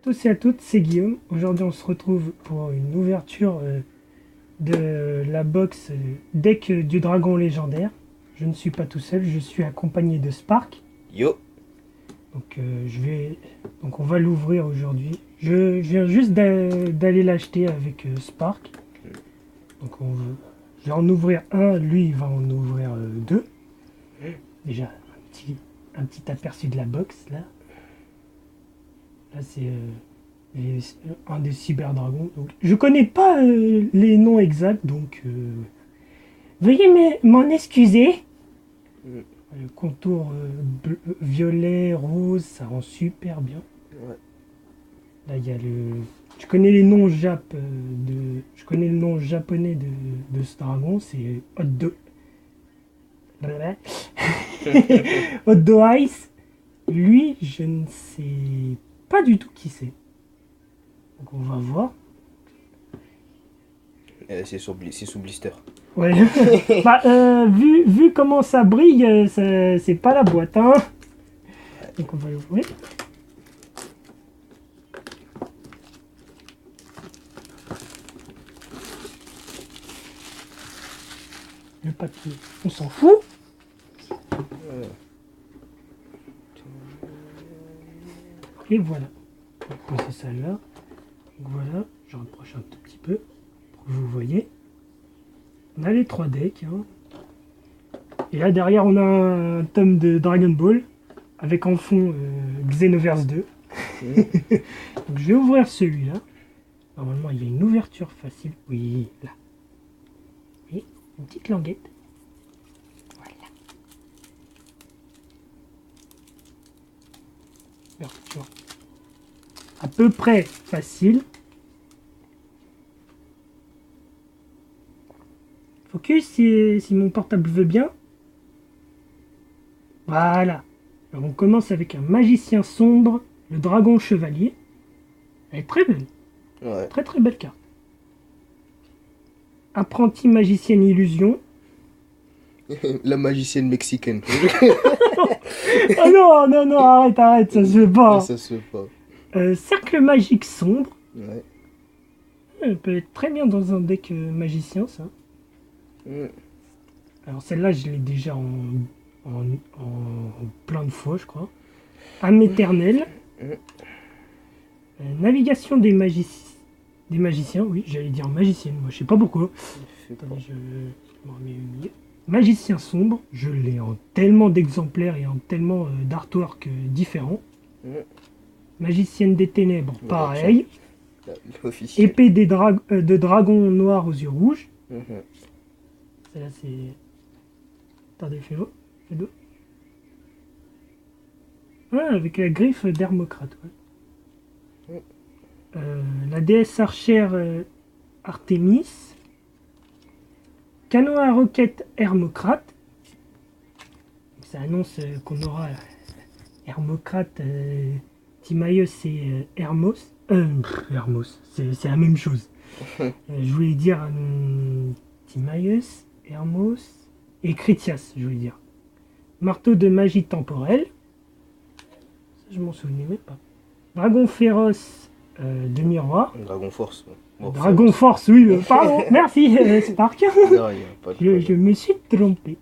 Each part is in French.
tous et à toutes, c'est Guillaume. Aujourd'hui, on se retrouve pour une ouverture de la box Deck du Dragon Légendaire. Je ne suis pas tout seul, je suis accompagné de Spark. Yo. Donc on va l'ouvrir aujourd'hui. Je viens juste d'aller l'acheter avec Spark. Donc je vais en ouvrir un, lui il va en ouvrir deux. Déjà un petit aperçu de la box là. Là c'est un des cyberdragons. Donc, je connais pas les noms exacts, donc veuillez m'en excuser. Le contour violet, rose, ça rend super bien. Ouais. Là il y a je connais les noms je connais le nom japonais de ce dragon, c'est Otto Ice. Lui, je ne sais pas du tout qui c'est. Donc on va voir. C'est sous blister. Ouais. Vu comment ça brille, c'est pas la boîte, hein. Donc on va l'ouvrir. Le papier, on s'en fout. Et voilà. On va poser ça là. Donc voilà, je rapproche un tout petit peu pour que vous voyez. On a les 3 decks. Hein. Et là derrière on a un tome de Dragon Ball avec en fond Xenoverse 2. Donc je vais ouvrir celui-là. Normalement il y a une ouverture facile. Oui, là. Et une petite languette. Voilà. Ouverture à peu près facile. Focus si mon portable veut bien. Voilà. Alors on commence avec un magicien sombre, le dragon chevalier. Elle est très belle. Ouais. Très très belle carte. Apprenti magicienne illusion. La magicienne mexicaine. Oh non, arrête, ça se fait pas. Ça se fait pas. Cercle magique sombre. Ouais. Elle peut être très bien dans un deck magicien, ça. Alors celle-là, je l'ai déjà en plein de fois, je crois. Âme éternelle. Navigation des magiciens, oui, j'allais dire magicienne, moi je sais pas pourquoi. Attendez, je m'en remets une milieu. Magicien sombre, je l'ai en tellement d'exemplaires et en tellement d'artworks différents. Magicienne des ténèbres, pareil. Épée de dragon noir aux yeux rouges. Celle-là c'est... Attendez, fais-le. Ah, avec la griffe d'Hermocrate, ouais. La déesse archère Artémis. Canon à roquette Hermocrate. Ça annonce qu'on aura Hermocrate, Timaeus et Hermos. Hermos, c'est la même chose. Je voulais dire Timaeus, Hermos et Critias, je voulais dire. Marteau de magie temporelle. Ça, je m'en souvenais même pas. Dragon féroce de miroir. Dragon Force. Bon, Dragon Force, oui, pardon, merci Spark. Non, je me suis trompé.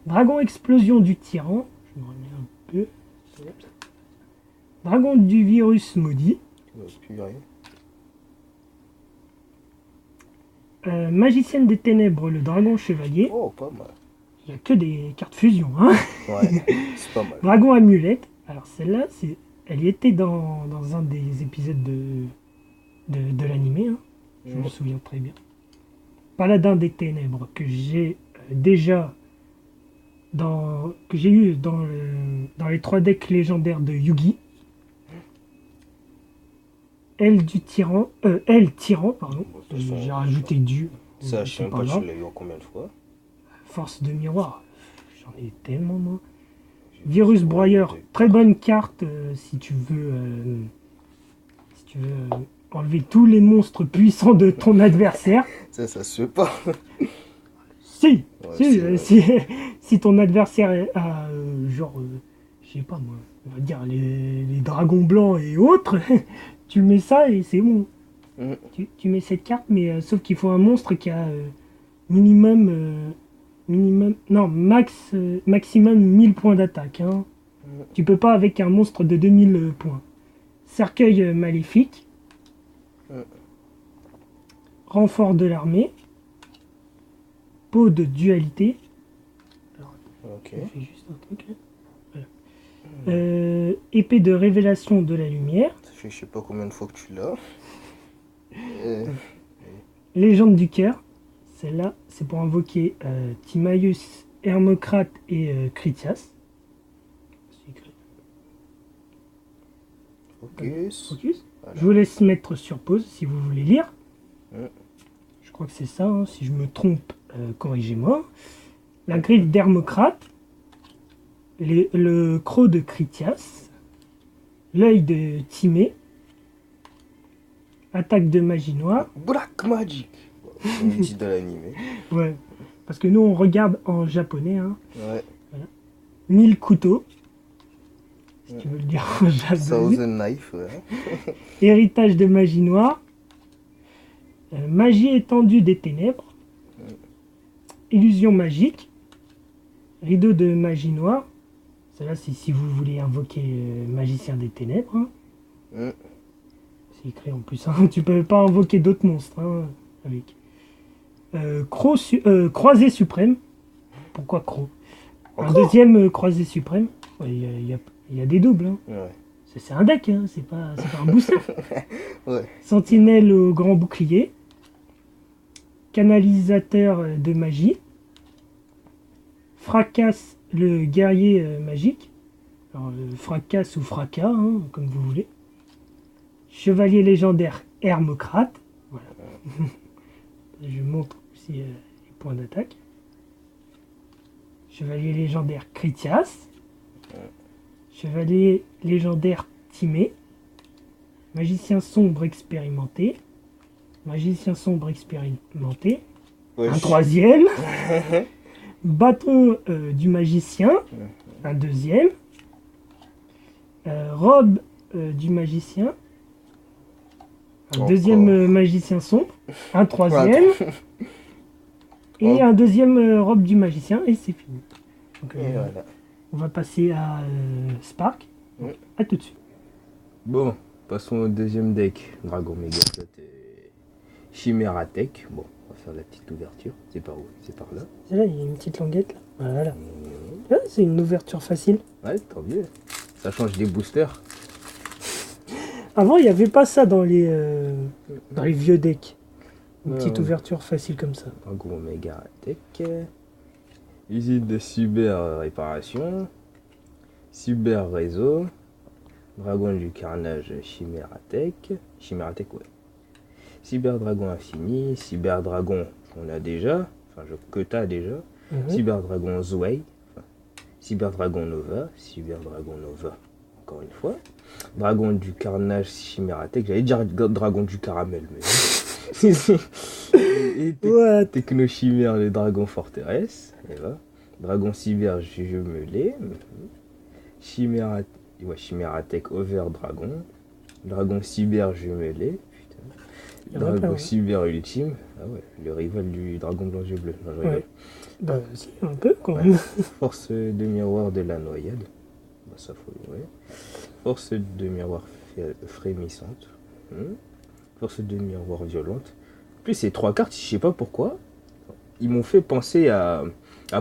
Dragon explosion du tyran. Je me remets un peu. Dragon du virus maudit. Magicienne des ténèbres, le dragon chevalier. Oh, pas mal. Il n'y a que des cartes fusion, hein. Ouais, c'est pas mal. Dragon amulette. Alors celle-là, elle y était dans un des épisodes de l'animé, hein. Je m'en souviens très bien. Paladin des ténèbres que j'ai déjà que j'ai eu dans les 3 decks légendaires de Yugi. Elle tyran, pardon. J'ai rajouté du. Ça, je sais même pas, tu l'as eu en combien de fois? Force de miroir. J'en ai tellement moins. Virus broyeur, très bonne carte si tu veux enlever tous les monstres puissants de ton adversaire. Ça se fait pas. Si, si ton adversaire a genre, je sais pas moi, on va dire les dragons blancs et autres, tu mets ça et c'est bon. Tu mets cette carte, mais sauf qu'il faut un monstre qui a maximum 1000 points d'attaque. Hein. Tu peux pas avec un monstre de 2000 points. Cercueil maléfique. Renfort de l'armée. Peau de dualité. Alors, Ok. je fais juste un truc. Voilà. Épée de révélation de la lumière. Ça fait je sais pas combien de fois que tu l'as. Légende du cœur. Celle-là, c'est pour invoquer Timaeus, Hermocrate et Critias. Focus. Voilà. Je vous laisse mettre sur pause si vous voulez lire. Ouais. Je crois que c'est ça, hein. Si je me trompe, corrigez-moi. La griffe d'Hermocrate, le croc de Critias, l'œil de Timée, attaque de magie noire. Black Magic. On dit de l'animé. Ouais, parce que nous on regarde en japonais. Hein. Ouais. Voilà. 1000 couteaux. Si tu veux le dire en japonais. Thousand Knife, ouais. Héritage de magie noire. Magie étendue des ténèbres. Illusion magique. Rideau de magie noire. Celle-là, c'est si vous voulez invoquer magicien des ténèbres. Hein. C'est écrit en plus. Hein. Tu peux pas invoquer d'autres monstres hein, avec. Croisée suprême. Pourquoi croc? Un deuxième croisée suprême. Il y a des doubles. Hein. Ouais. C'est un deck, hein. C'est pas un booster. Ouais. Sentinelle au grand bouclier. Canalisateur de magie. Fracasse le guerrier magique. Alors, fracasse ou fracas, hein, comme vous voulez. Chevalier légendaire Hermocrate. Voilà. Je montre aussi les points d'attaque. Chevalier légendaire Critias. Chevalier légendaire Timée. Magicien sombre expérimenté. Magicien sombre expérimenté. Ouais, un troisième. Bâton du magicien. Un deuxième. Robe du magicien. Un deuxième magicien sombre. Un troisième. Et un deuxième robe du magicien. Et c'est fini. Donc, voilà. On va passer à Spark. À tout de suite. Bon, passons au deuxième deck. Dragon Megaslot et Chimera Tech. Bon, on va faire la petite ouverture. C'est par où? C'est par là. C'est là, il y a une petite languette là. Voilà. Ah, c'est une ouverture facile. Ouais, tant mieux. Ça change des boosters. Avant, il n'y avait pas ça dans les vieux decks. Une petite Ouais. ouverture facile comme ça. Dragon Mega Tech. Usine de cyber réparation. Cyber réseau. Dragon du carnage Chimera Tech. Chimera Tech, ouais. Cyber Dragon infini. Cyber Dragon, on a déjà. Enfin, que t'as déjà. Cyber Dragon Zway. Enfin, Cyber Dragon Nova. Cyber Dragon Nova. Encore une fois. Dragon du carnage Chimera Tech. J'allais dire Dragon du caramel, mais. Et Techno Chimère, les dragons forteresse. Et là. Dragon cyber jumelé. Chimera Tech Over Dragon. Dragon cyber jumelé. Putain. Dragon cyber ultime. Ah ouais, le rival du dragon blanc yeux bleu. Non, je rigole. Bah si, un peu quand même. Force de miroir de la noyade. Bah ça faut le ouais. Force de miroir frémissante. Force de miroir violente. En plus ces trois cartes, je sais pas pourquoi, ils m'ont fait penser à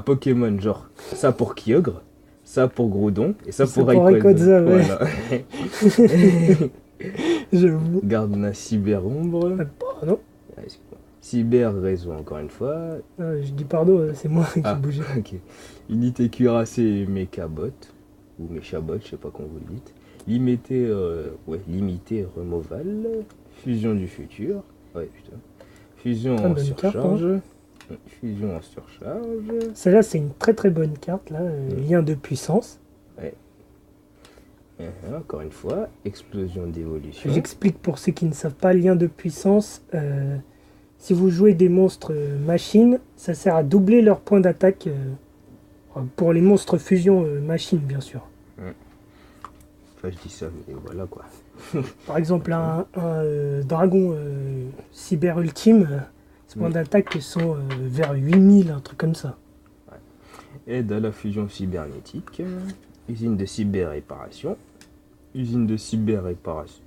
Pokémon, genre ça pour Kyogre, ça pour Groudon et ça pour Rayquaza. Ouais. Voilà. J'avoue. Garde cyber ombre. Pardon. Cyber réseau encore une fois. Je dis pardon, c'est moi qui bougeais. Ok. Unité cuirassée Mechabot ou Mechabot, je sais pas comment vous le dites. Limité removal. Fusion du futur. Ouais putain. Fusion en surcharge. Fusion en surcharge. Celle-là, c'est une très très bonne carte, là. Lien de puissance. Ouais. Encore une fois, explosion d'évolution. J'explique pour ceux qui ne savent pas, lien de puissance. Si vous jouez des monstres machines, ça sert à doubler leur point d'attaque. Pour les monstres fusion machine, bien sûr. Enfin, je dis ça, mais voilà quoi. Par exemple, un dragon cyber ultime, ses points d'attaque sont vers 8000, un truc comme ça. Aide à la fusion cybernétique, usine de cyber-réparation, usine de cyber-réparation.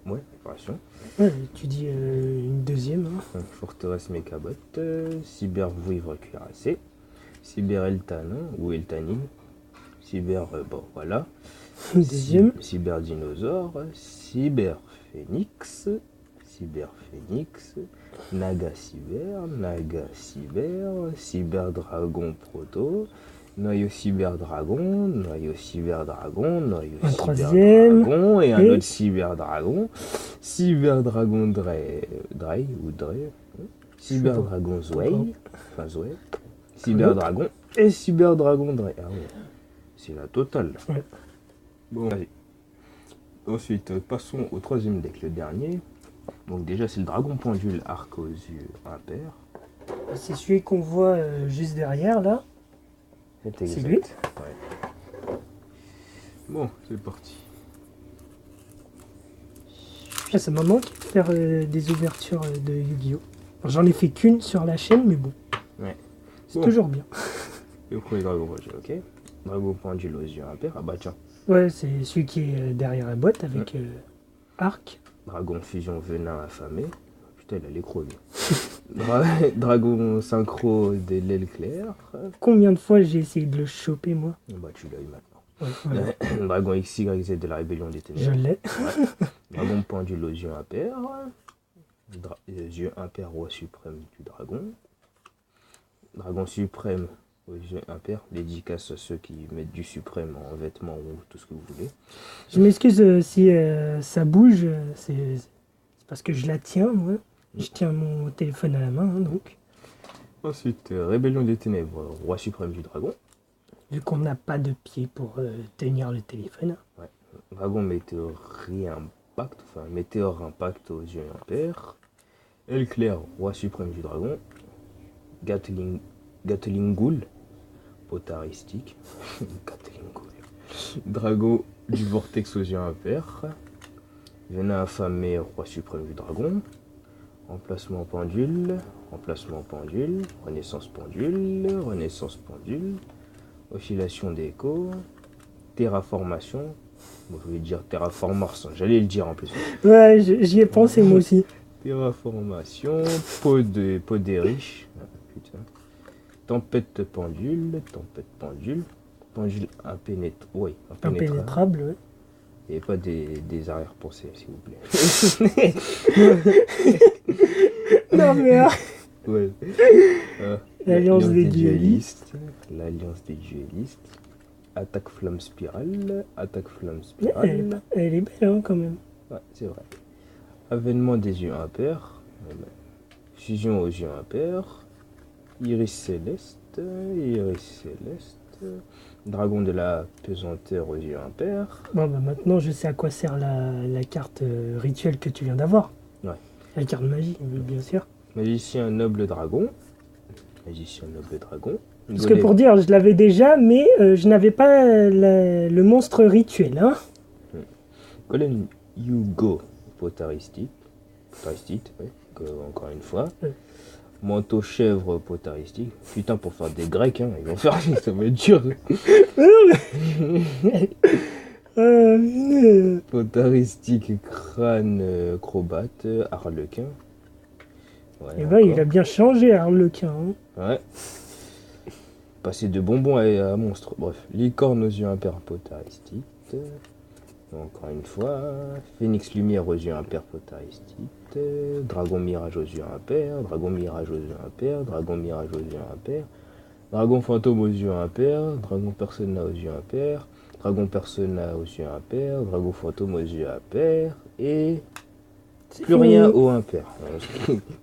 Ouais, réparation. Ouais, tu dis une deuxième. Hein. Forteresse mécabot, cyber-vouivre cuirassé, cyber-eltanin ou eltanine, cyber. Bon, voilà. Une deuxième. Cyber-dinosaure, cyber-phénix, cyber-phénix, naga-cyber, naga-cyber, cyber-dragon proto, noyau cyber-dragon, noyau cyber-dragon, noyau Un troisième. cyber-dragon et un Et- autre cyber-dragon, cyber-dragon Drey ou Drey, cyber-dragon Zway, enfin Zway, cyber-dragon et cyber-dragon Drey. Ah ouais, c'est la totale. Ouais. Bon, vas-y. Ensuite, passons au troisième deck, le dernier. Donc déjà, c'est le dragon pendule arc aux yeux impair. C'est celui qu'on voit juste derrière, là. C'est C'est exact. lui. Ouais. Bon, c'est parti. Ah, ça m'a manqué de faire des ouvertures de Yu-Gi-Oh! Alors, j'en ai fait qu'une sur la chaîne, mais bon. Ouais. C'est Bon. toujours bien. Le premier dragon pendule, ok. Dragon pendule aux yeux impair. Ah bah tiens. Ouais, c'est celui qui est derrière la boîte avec arc. Dragon fusion venin affamé. Putain, il a les crocs, lui. Dragon synchro de l'aile claire. Combien de fois j'ai essayé de le choper, moi? Bah tu l'as eu maintenant. Ouais, voilà. Dragon XYZ de la rébellion des Je ténèbres. l'ai. Dragon pendule aux yeux impairs. Yeux impairs, roi suprême du dragon. Dragon suprême aux yeux impairs. Dédicace à ceux qui mettent du suprême en vêtements ou tout ce que vous voulez. Je m'excuse si ça bouge, c'est parce que je la tiens, moi. Je tiens mon téléphone à la main, hein, donc. Ensuite, rébellion des ténèbres, roi suprême du dragon. Vu qu'on n'a pas de pied pour tenir le téléphone. Dragon météore impact, enfin météore impact aux yeux impairs. Aile claire, roi suprême du dragon. Gatling Ghoul, potaristique. Gatling Ghoul. Dragon du vortex aux yeux impairs. Venin affamé, roi suprême du dragon. Emplacement pendule, renaissance pendule, oscillation d'écho, terraformation. Bon, je voulais dire terraformars, j'allais le dire en plus. Ouais, j'y ai pensé, moi aussi. Terraformation, peau des riches. Ah, putain. Tempête pendule, pendule impénétrable. Impénétrable, ouais. Et pas des arrière-pensées, s'il vous plaît. Non, mais... Ouais. L'alliance des duellistes. L'alliance des duellistes. Attaque flamme spirale. elle est belle, hein, quand même. Ouais, c'est vrai. Avènement des yeux impairs. Fusion aux yeux impairs. Iris céleste. Dragon de la pesanteur aux yeux impairs. Bon, bah maintenant, je sais à quoi sert la carte rituelle que tu viens d'avoir. Ouais. La carte magie, bien sûr. Magicien noble dragon. Parce que pour dire, je l'avais déjà, mais je n'avais pas le monstre rituel, hein. Golem Hugo potaristique, ouais, encore une fois. Ouais. Manteau chèvre potaristique. Putain, pour faire des grecs, hein, ils vont faire ça va être dur. Potaristique, crâne, acrobate, harlequin. Ouais, Et bah, il encore. a bien changé, Harlequin. Hein. Ouais. Passer de bonbons à monstre. Bref, licorne aux yeux impairs potaristique. Encore une fois. Phénix lumière aux yeux impairs potaristique. Dragon mirage aux yeux impairs. Dragon mirage aux yeux impairs. Dragon mirage aux yeux impairs. Dragon fantôme aux yeux impairs. Dragon persona aux yeux impairs. Dragon persona aux yeux impairs. Dragon fantôme aux yeux impairs. Et plus rien aux impairs.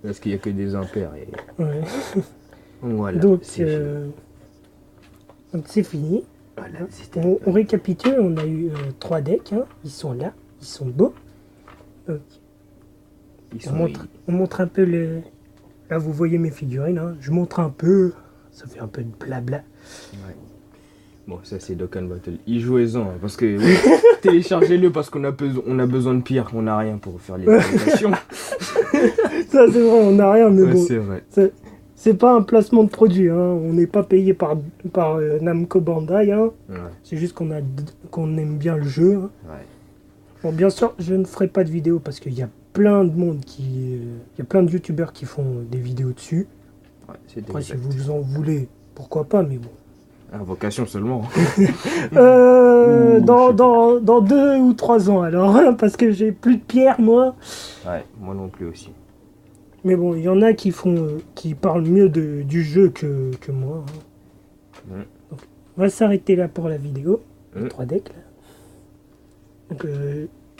Parce qu'il n'y a que des impairs. Et... Ouais. Voilà. Donc, c'est fini. c'est fini. Voilà, c'était- On récapitule, on a eu 3 decks, hein. Ils sont là, ils sont beaux. Donc, Ils on, sont on montre un peu le... Là, vous voyez mes figurines, hein. Je montre un peu, ça fait un peu de blabla. Ouais. Bon, ça c'est Dokkan Battle. Y jouez-en, hein, parce que oui, téléchargez-le parce qu'on a, on a besoin de pire. On n'a rien pour faire les applications. Ça, c'est vrai, on n'a rien, mais Ouais, bon. c'est vrai. C'est pas un placement de produit, hein. On n'est pas payé par Namco Bandai, hein. Ouais, C'est juste qu'on aime bien le jeu, hein. ouais. Bon, bien sûr, je ne ferai pas de vidéo parce qu'il y a plein de monde il y a plein de youtubeurs qui font des vidéos dessus. Ouais, c'est Après, si exact. vous en voulez, pourquoi pas, mais bon. Invocation seulement. Euh, Ouh, dans, je sais pas. dans 2 ou 3 ans alors, hein, parce que j'ai plus de pierre moi. Ouais, moi non plus aussi. Mais bon, il y en a qui parlent mieux du jeu que moi, hein. Mm. Donc, on va s'arrêter là pour la vidéo. Les Mm. 3 decks là. Donc,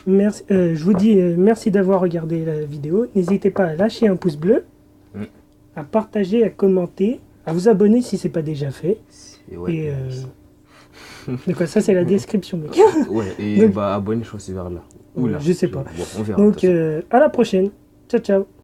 merci, je vous dis merci d'avoir regardé la vidéo. N'hésitez pas à lâcher un pouce bleu, Mm. à partager, à commenter, à vous abonner si c'est pas déjà fait. Et ouais. Et de quoi ça c'est la description mec. Ouais, et Donc- bah abonne, je crois que c'est vers là. Ou là. Je sais pas. Bon, on verra. de Donc toute façon. à la prochaine. Ciao ciao.